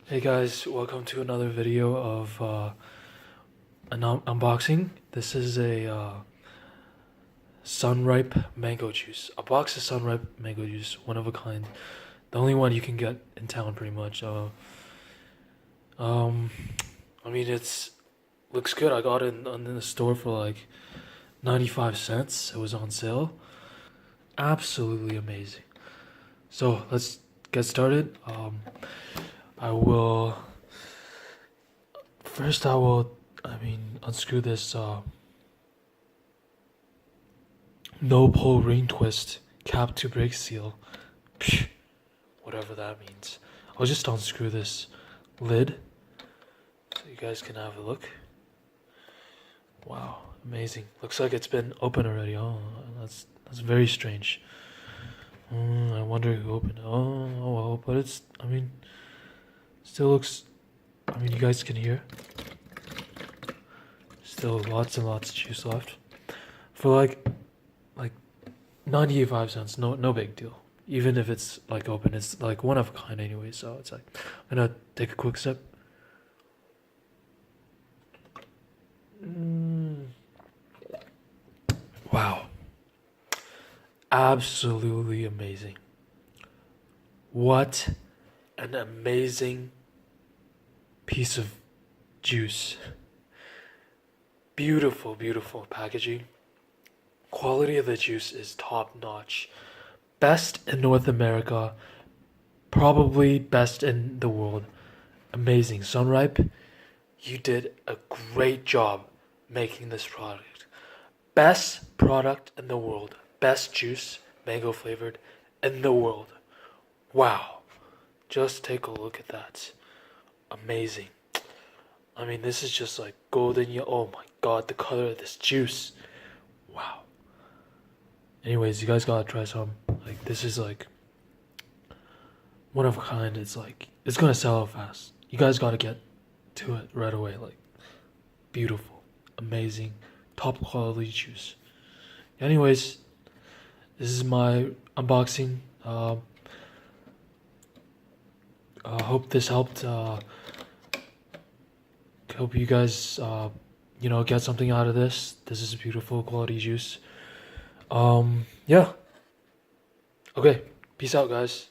Hey guys, welcome to another video of an unboxing. This is a SunRype mango juice. A box of SunRype mango juice, one of a kind. The only one you can get in town, pretty much. I mean, it's looks good. I got it in the store for like 95 cents. It was on sale. Absolutely amazing. So let's get started. I will First, unscrew this no pull ring twist cap to brake seal. Psh, whatever that means. I'll just unscrew this lid so you guys can have a look. Wow, amazing. Looks like it's been open already. Oh, that's very strange. I wonder who opened it. Oh well, but still looks. You guys can hear. Still lots and lots of juice left. For like 95 cents, no big deal. Even if it's like open, it's like one of a kind anyway, so it's like I'm gonna take a quick sip. Wow. Absolutely amazing. What an amazing piece of juice. Beautiful, beautiful packaging. Quality of the juice is top notch. Best in North America, probably best in the world. Amazing. SunRype, you did a great job making this product. Best product in the world. Best juice, mango flavored, in the world. Wow. Just take a look at that. Amazing. This is just like golden yellow. Oh my god, the color of this juice. Wow. Anyways, you guys gotta try some. Like, this is like one of a kind. It's gonna sell out fast. You guys gotta get to it right away. Like, beautiful, amazing, top quality juice. Anyways, this is my unboxing. I hope this helped. Hope you guys, get something out of this. This is beautiful quality juice. Yeah. Okay. Peace out, guys.